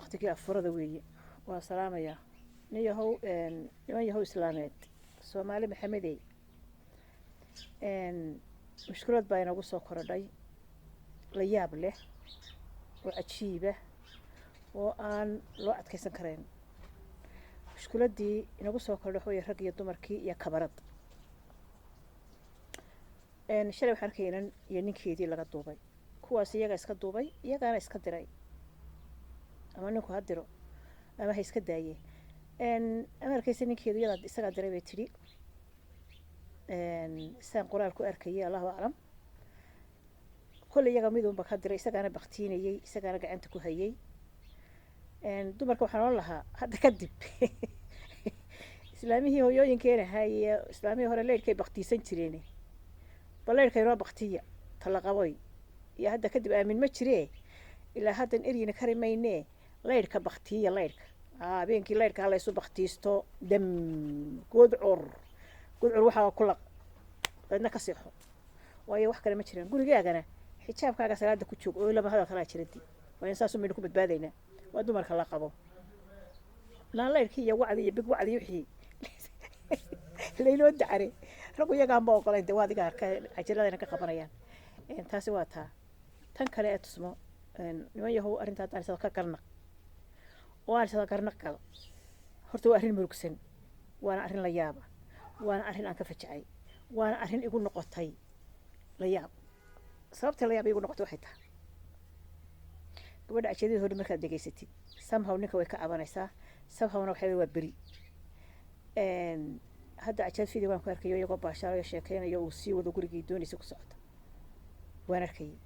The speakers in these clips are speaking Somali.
waqtigii afurada weeye waa salaamayaa niman yahow islaameed soomaali maxamedey mushkilad baa inagu soo korodhay la yaab leh oo cajiiba oo aan loo adkaysan karayn mushkiladii inagu soo korodhay waxaa weeye rag iyo dumarkii iyo kabarad shalay waxaan arkay inan iyo ninkeedii laga duubay kuwaas iyaga iska duubay iyagaana iska diray ama ninku ha diro ama ha iska daaye ama arkaysa ninkeedu iyada isagaa diray bay tidhi saan qoraal ku arkayay allahu aclam kolley iyaga midunba ka diray isagaana baktiinayey isagaana gacanta ku hayay dumarka waxaan oran lahaa hadda kadib islaamihii hooyooyinkeena haye islaamihii hore leyrhkay baktiisan jireen bal leyrhka inoo baktiya tala qaboy iyo hadda kadib aamin ma jiree ilaa haddan eryina kari maynee leyrhka baktiya leyrhka habeenkii leyrhka ha laysu baktiisto dam gudcur waxaa ku laq dadna ka seexo waayo wax kale ma jiraan gurigaagana xijaabkaaga salaada ku joog oo laba hadal kalaa jiradi waa in saasuu midhu ku badbaadaynaa waa dumarka la qabo laan leyrhkii iyo wacdi iyo big wacdi wixii laynoo dacare raggu iyagaanba oqolayn dee waa adiga arka cajiradayna ka qabanayaan taasi waa taa tan kale ee tusmo niman yahow arrintaa aansada ka garnaq oo aansada garnaq gal horta waa arrin murugsan waana arrin la yaaba waana arrin aan ka fajacay waana arrin igu noqotay la yaab sababta la yaab igu noqotay waxay tahay gabadha cajiradii hore markaad dhegaysatid somehow ninka way ka cabanaysaa somehow-na waxay waa beri hadda cajalad video waan ku arkayo iyagoo baashaalayo sheekeynayo uu sii wado gurigii doonaysa ku socota waan arkayay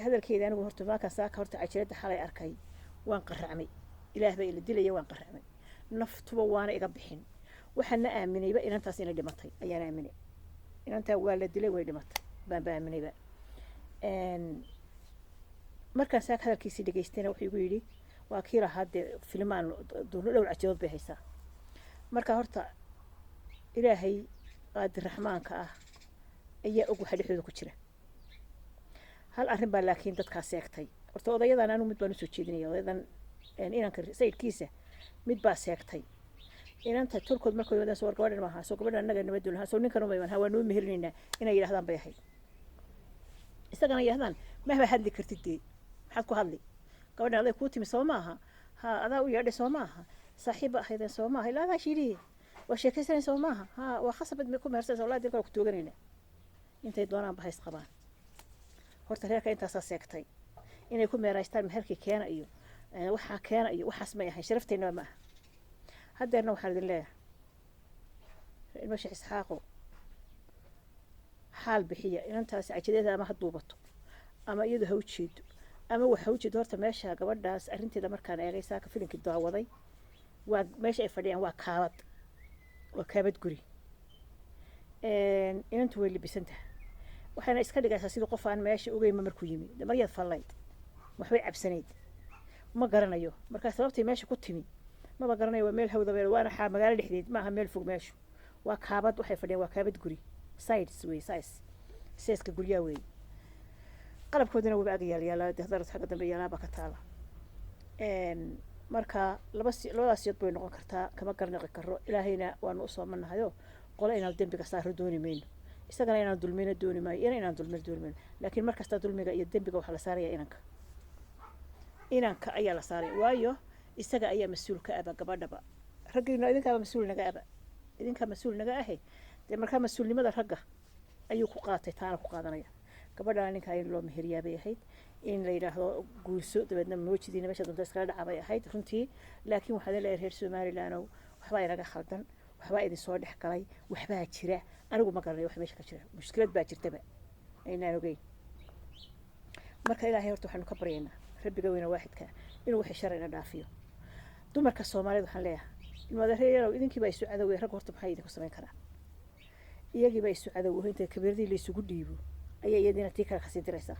hadalkeeda anigu horta maakan saaka horta cajaladda xalay arkay waan qaracmay ilaah baa ila dilaya waan qaracmay naftuba waana iga bixin waxaana aaminayba inantaas inay dhimatay ayaan aaminay inantaa waa la dilay way dhimatay baanba aaminayba markaan saaka hadalkiisii dhegaystayna wuxuu igu yidhi waa kii lahaa dee filmaan dhowr cajadood bay haysaa marka horta ilaahay qaadir raxmaanka ah ayaa og waxa dhexdooda ku jira hal arrin baa laakiin dadkaa seegtay horta odayadan anigu mid baan usoo jeedinaya odayadan inanka sayidkiisa mid baa seegtay inanta turkood markay wadaan soo war gabadhan maaha soo gabadhan annaga nabaddu lahaa soo ninkan umayman waa noo meherinaynaa inay yidhahdaan bay ahayd isagana yidhahdaan mahba hadli kartid dee maxaad ku hadli gabadhan aday kuu timi soo maaha ha adaa u yeedhay soo maaha saaxiibba ahaydeen soo maaha ilaa adaa shidhiye waa sheekaysanayn soo maaha ha waa khasabad ku mehersanaysa wallahi dilka waa ku tooganayna intay doonaan ba hays qabaan horta reerka intaasaa seegtay inay ku meeraystaan meherkii keena iyo waxaa keena iyo waxaas may ahayn sharafteenaba ma aha haddeerna waxaan idin leeyahay ilma sheekh isxaaqo xaal bixiya inantaasi cajadeeda ama ha duubato ama iyadu ha u jeedo ama waxa u jeedo horta meesha gabadhaas arrinteeda markaan eegay saaka filinkii daawaday waa meesha ay fadhiyaan waa kaabad guri inantu way libisantaha waxayna iska dhigaysaa sidii qof aan meesha ogeyma markuu yimi maryaad fallayd waxbay cabsanayd ma garanayo markaa sababtii meesha ku timi maba garanayo waa meel hawda waana magaalo dhexdeed maaha meel fog meeshu waa kaabad waxay fadhiyaan waa kaabad guri sides wey seeska guryaa wey qalabkoodana waba ag yaalyaala dahdarad xagga dambe yaalaaba ka taala marka labadaas yood bay noqon kartaa kama garnaqi karo ilaahayna waanu usoo manahayo qole inaan dembiga saaro dooni mayno isagana inaan dulmina dooni maayo ina inaan dulmina dooni mayno laakiin markasta dulmiga iyo dembiga waxaa la saaraya inanka ayaa la saaraya waayo isaga ayaa mas-uul ka aba gabadhaba raggiina idinkaaba mas-uul naga aba idinkaa mas-uul naga ahay dee markaa mas-uulnimada ragga ayuu ku qaatay taana ku qaadanaya gabadhana ninkaa in loo meheriyaa bay ahayd in la yidhaahdo guurso dabeedna mawjidiina meesha doonta iskala dhaca bay ahayd runtii laakiin waxaa leeyahay reer somalilandow waxbaa inaga khaldan waxbaa idin soo dhex galay waxbaa jira anigu ma garanayo wax meesha ka jira mushkilad baa jirtaba aynaan ogeyn marka ilaahay horta waxaanu ka baryaynaa rabbiga weyna waaxidka inuu wixii sharcina dhaafiyo dumarka Soomaaliyeed waxaan leeyahay ilmaadareeyaalow idinkiiba isu cadaway rag horta maxay idinku samayn karaan iyagiiba isu cadaway inta kabiradii la isugu dhiibo ayaa iyadina tii kala khasii diraysaa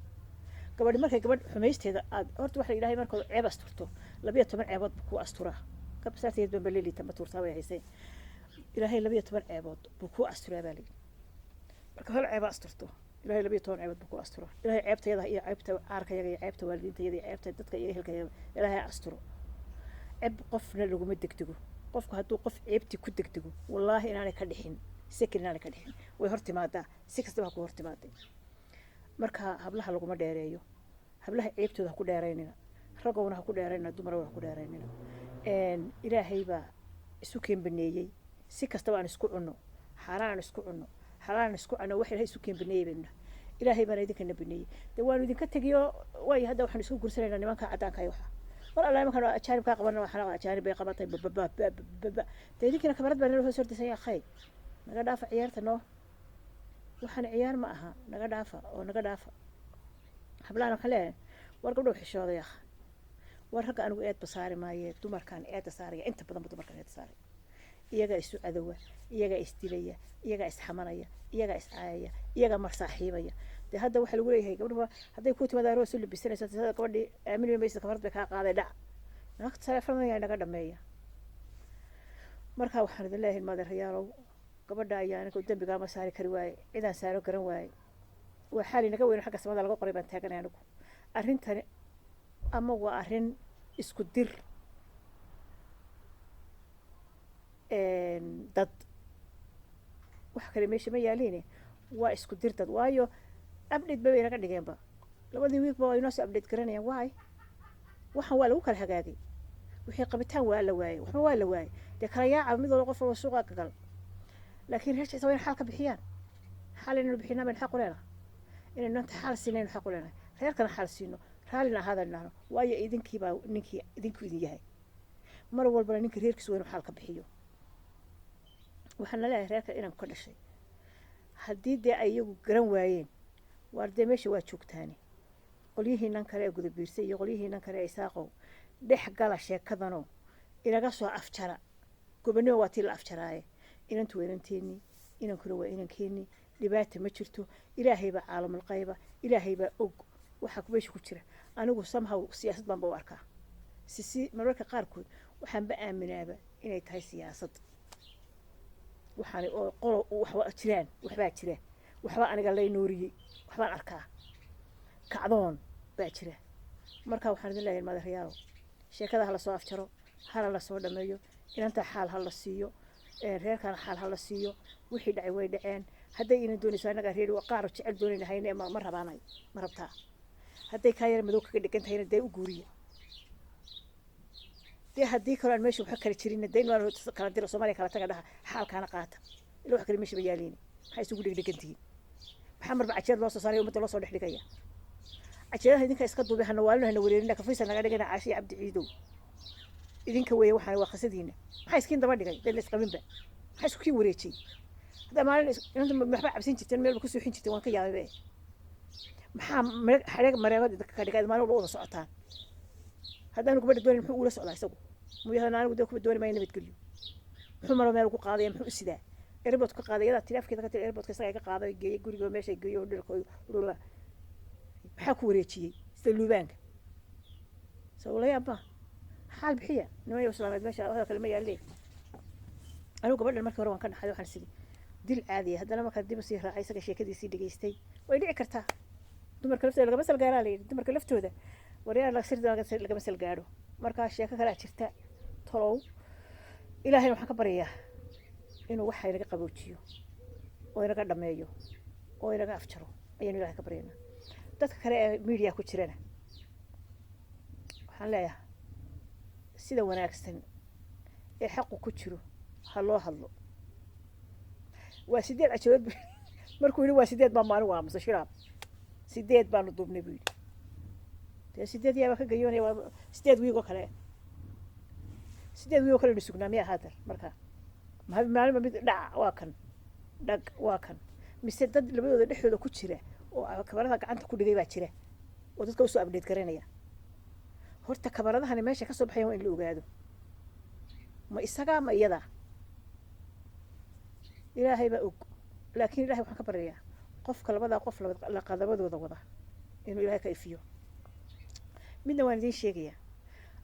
gabadhi markay gabadh xumaysteeda aad horta waxa ilaahay markoo ceeb asturto 12 ceebood ku asturaa kabsaarteed baan baleeli tamba turtaa way haysay ilaahay 12 ceebood buu ku asturaa baa leeyahay marka hal ceeb asturto ilaahay 12 ceebad buu ku asturo ilaahay ceebtayada iyo ceebta caarkayaga iyo ceebta waalidiintayada iyo ceebta dadka iyo ehelkayga ilaahay asturo ceeb qofna laguma degdego qofku hadduu qof ceebtii ku degdego wallaahi inaanay ka dhixin second inaanay ka dhixin way hor timaadaa si kastaba ha ku hor timaaday marka hablaha laguma dheereeyo hablaha ceebtooda ha ku dheeraynina ragowna ha ku dheeraynina dumarowna ha ku dheeraynina ilaahay baa isu keen baneeyey si kastaba aan isku cunno xaaraan aan isku cunno xalaan isku cunno wax ilaahay isu keen baneeyey bayna ilaahay baan idinkana baneeyey dee waanu idinka tegiyo way hadda waxaan isku gursanaynaa nimanka caddaanka iyo waxa war alla imankan ajaanib kaa qabanna waxaan ajaanib bay qabatay bababa dee idinkina kamarad baa nala hoos hordaysan yaa khay naga dhaafa ciyaarta noo waxaan ciyaar ma aha naga dhaafa oo naga dhaafa hablaana waxaan leeyahay war gabdhow xishooda yaa war ragga anigu eedba saari maaye dumarkaan eedda saaraya inta badanba dumarkaan eedda saaraya iyagaa isu cadowa iyagaa isdilaya iyagaa isxamanaya iyagaa iscaayaya iyagaa mar saaxiibaya dee hadda waxaa lagu leeyahay gabdhaha hadday ku timaada aroo soo labisanaysa sida gabadhii aamini maysa kamarad bay kaa qaaday dhac naagta taleefanaya naga dhameeya markaa waxaan idin leeyahay maadeerayaalow gabadha ayaa anigu dembigaa ma saari kari waaye cidaan saaro garan waaye waa xaali naga weyn xagga samada laga qoray baan taaganay anigu arrintani ama waa arrin isku dir dad wax kale meesha ma yaaliine waa isku dir dad waayo update bay naga dhigeenba labadii week baa inoo soo update garanayaan waay waxaan waa lagu kala hagaagay wixii qabitaan waa la waayay waxba waa la waayay dee kala yaaca mid walba qof walba suuqa ka gal laakiin reerkiisa waa in xal ka bixiyaan xal inaynu bixinaa baynu xaq u leenahay inaynu inta xal siinaynu xaq u leenahay reerkana xal siino raallina ahaadaan nahno waayo idinkiibaa ninkii idinku idin yahay mar walbana ninka reerkiisa waa inuu xal ka bixiyo waxaan leeyahay reerka inaan ka dhashay haddii dee ay iyagu garan waayeen waar dee meesha waa joogtaani qolyihiinan kale ee gudabiirsay iyo qolyihiinan kale ee isaaqow dhex gala sheekadanoo inaga soo afjara gobonimo waa tii la afjaraaye inantu waa inanteennii inankuna waa inankeenii dhibaata ma jirto ilaahay baa caalamul qayba ilaahay baa og waxaa meesha ku jira anigu somehow siyaasad baanba u arkaa si mararka qaarkood waxaanba aaminaaba inay tahay siyaasad waxaan oo qolo waxba jiraan waxbaa jira waxba aniga lay nooriyey waxbaan arkaa kacdoon baa jira marka waxaan idin leeyahay maadeerayaalow sheekada ha la soo afjaro hala la soo dhameeyo inanta xaal ha la siiyo reerkana xaal ha la siiyo wixii dhacay way dhaceen hadday ina doonayso annaga reer qaar jecel doonayna hayne ma rabaanay ma rabtaa hadday kaa yar madow kaga dhigan tahayna dee u guuriya dee haddii kale aan meesha waxa kala jirin dee inuu kala diro Soomaaliya kala taga dhaha xaalkaana qaata ila wax kale meesha ma yaaliin maxay isugu dhigdhigantihiin maxaa marba cajeed loo soo saaray ummadda loo soo dhex dhigaya cajeedaha idinka iska duubay hana waalina wareerina ka fiisa naga dhigana Caashi Cabdi Ciidow idinka weeye waxaan waa qasadiina maxay iskiin daba dhigay dee isqabinba maxay isku kii wareejiyay hadda maalin inta maxba cabsin jirteen meel ku soo xin jirteen waan ka yaabay maxaa xareeg mareebada ka dhigay maalin walba wada socotaan haddaan gabadha doonin muxuu ula socdaa isagu muyahana anigu dee kuma dooni maayo nabad geliyo muxuu maro meel ku qaaday muxuu sidaa airport ka qaaday iyada telefoonkeeda ka tir airport ka isaga ka qaaday geeyay guriga meesha geeyo dhulkooda dhulka maxaa ku wareejiyay sida luubaanka soo la yaaba xaal bixiya niman iyo islaameed meesha hada kale ma yaaleen anigu gabadhan markii hore waan ka dhaxay waxaan sidii dil caadi ah haddana marka dib u sii raacay isaga sheekadiisii dhageystay way dhici kartaa dumarka laftooda laga masal gaaraa leeyahay dumarka laftooda wariyaan la sirda laga masal gaaro marka sheeko kala jirta tolow ilaahay waxaan ka baryaa inuu wax inaga qaboojiyo oo inaga dhameeyo oo inaga afjaro ayaan ilaahay ka baryaynaa dadka kale ee media ku jirana waxaan leeyahay sida wanaagsan ee xaqu ku jiro ha loo hadlo waa sideed cajood markuu yiri waa sideed baa maalin waa mase shiraab sideed baan duubnay buu yiri dee sideed yaa ka gayoonay waa sideed wiigo kale sugnaa miyaa haatan marka maalin mid dhac waa kan dhag waa kan mise dad labadooda dhexdooda ku jira oo kabarada gacanta ku dhigay baa jira oo dadka u soo update garanaya horta kabaradahani meesha ka soo baxay waa in la ogaado ma isaga ma iyada ilaahay baa og laakiin ilaahay waxaan ka baryayaa qofka labada qof la qadabadooda wada inuu ilaahay ka ifiyo midna waan idiin sheegayaa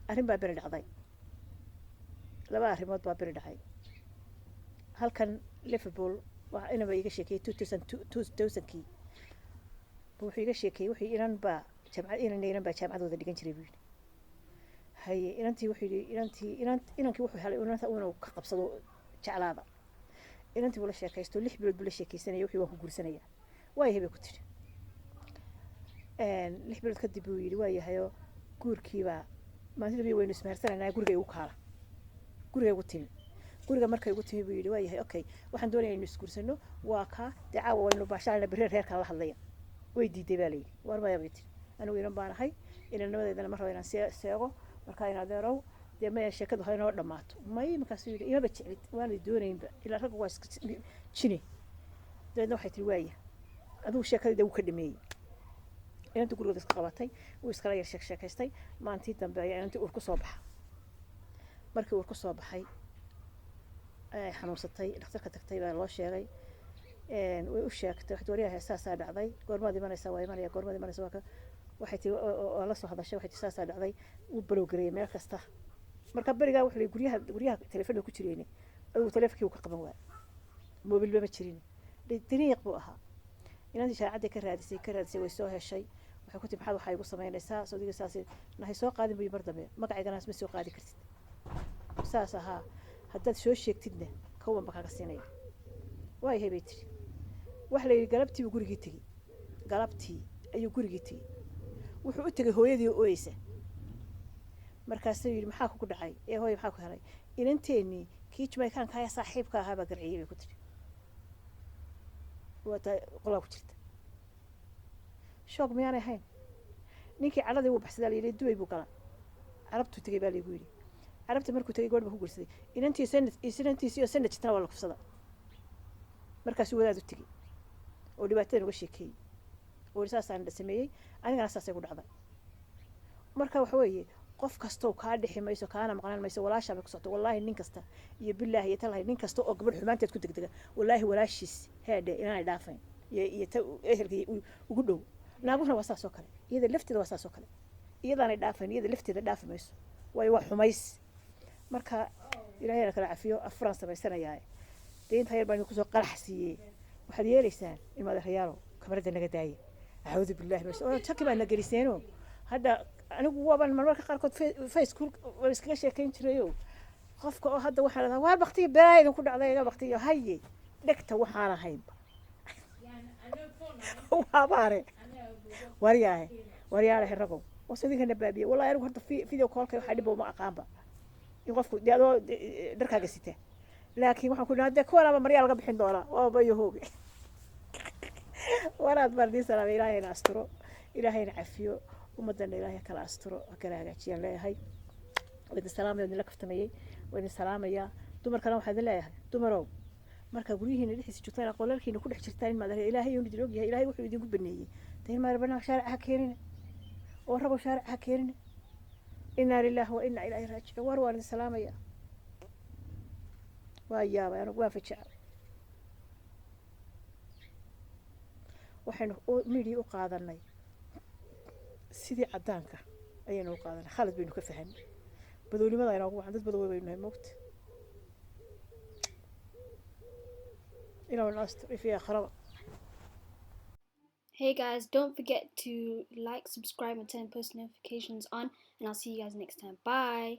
arrin baa beri dhacday laba arrimood baa beri dhacay halkan Liverpool waxa inaba iga sheekay 2000kii wuxuu iga sheekeeyey wuxuu inan baa jaamacadooda dhigan jiray buu yidhi haye inantii wuxuu yidhi inankii wuxuu helay inanta inuu ka qabsado jeclaada inantii buu la sheekaysto 6 bilood buu la sheekaysanayay wuxuu waan ku guursanayaa waayahay bay ku tiri 6 bilood kadib buu yidhi waayahayoo guurkiibaa maalintii dambe waynu ismaharsanaynaa guriga igu kaala guriga igu timi guriga markay igu timi buu yidhi waayahay okay waxaan doonayaa inaynu isguursano waa kaa dee caawa waynu baashaalana berri reerkaan la hadlaya way diiday baa layidhi war maya bay tiri anigu inan baan ahay inannimadeedana ma rabo inaan seego markaa in adeerow dee maya sheekadu ha inoo dhammaato may markaasuu yidhi imaba jeclid waanay doonaynba ilaa ragga waa iska jini dabeedna waxay tiri waaya adigu sheekadii dee wuu ka dhameeyey inantii gurigooda iska qabatay wuu iskala yar sheekaystay maalintii dambe ayaa inantii uur ku soo baxa markii uur ku soo baxay ay xanuunsatay dhakhtarka tagtay baa loo sheegay way u sheegtay waxay waryahay saasaa dhacday goormaad imanaysaa waa imanaya goormaad imanaysaa waa ka waxay tii oo la soo hadashay waxay tii saasaa dhacday wuu balowgareeyay meel kasta marka berigaa wuxuu leeyay guryaha telefoonka ku jireen adigu telefonkii uu ka qaban waayay moobilba ma jirin dariiq buu ahaa inantii shaacadii ka raadisay way soo heshay waxay ku tii maxaad waxaa igu samaynaysaa sodiga saas nahay soo qaadin buu mar dambe magacayganaas ma soo qaadi kartid saas ahaa haddaad soo sheegtidna kawanba kaaga siinaya waayahay bay tiri waxa la yidhi galabtii buu gurigii tegey galabtii ayuu gurigii tegey wuxuu u tegay hooyadii oo ooyeysa markaasuu yidhi maxaa kugu dhacay ee hooyo maxaa ku helay inanteennii kii jumaykaanka ayaa saaxiibka ahaa baa garciyey bay ku tiri waata qolaa ku jirta shoog miyaanay ahayn ninkii cadhadii wuu baxsadaa la yidhi dubay buu galaa carabtuu tegey baa laygu yidhi carabta markuu tegey goor baa ku guursaday inantiisii oo sanad jirtana waa la kufsada markaasuu wadaad u tegey oo dhibaatadan uga sheekeeyey oo saasaan sameeyey anigana saasay ku dhacday marka waxa weeye qof kastoo kaa dhixi mayso kaana maqnaan mayso walaashaa bay ku socto wallaahi nin kasta iyo bilaahi iyo talahay nin kasta oo gabadh xumaanteed ku degdega wallaahi walaashiis heedhe inaanay dhaafayn iyo ta ehelka ugu dhow naaguhuna waa saas oo kale iyada lafteeda waa saas oo kale iyadaanay dhaafayn iyada lafteeda dhaafi mayso waayo waa xumays marka ilaahayna kala cafiyo afuraan samaysanayaa dee intaa yar baan idinku soo qarax siiyey waxaad yeelaysaan ilmaada rayaalo kamarada naga daaya أعوذ بالله من الشيطان شكل أنا جلسينه هذا أنا جوابا من مرة قاركود في سكول ورسكش كين تريو خفك هذا واحد هذا وها بختي برايد وكل عليه بختي هاي دكتة وحنا هايب وها ورياه الرقم وصدق النبابية والله يروح في فيديو كول كي حد يبغى أقامة يقف ده دركها قصته لكن وحنا كنا هذا كولا مريال قبل حين دورة وبيهوبي waraad bardii salaam ilaahayna asturo ilaahayna cafiyo ummadana ilaahay kala asturo kala hagaajiyaan leeyahay wada salaamayo la kaftamayay wada salaamaya dumarkana waxaad leeyahay dumarow marka gurihiina dhixis joogtaan qolalkiina ku dhex jirtaan in maadar ilaahay uu idin og yahay ilaahay wuxuu idin ku baneeyay teen maar bana shaarica keenin oo rabo shaarica keenin inna lillahi wa inna ilayhi raaji'uun war waan salaamaya waayaaba anigu waan fajaa waxaynu midii u qaadanay sidii cadaanka ayaynu u qaadanay khalad baynu ka fahanay badownimada aynu ugu dad badow baynu nahay moogta ilaa last if ya kharaba. Hey guys, don't forget to like, subscribe and turn post notifications on, and I'll see you guys next time. Bye.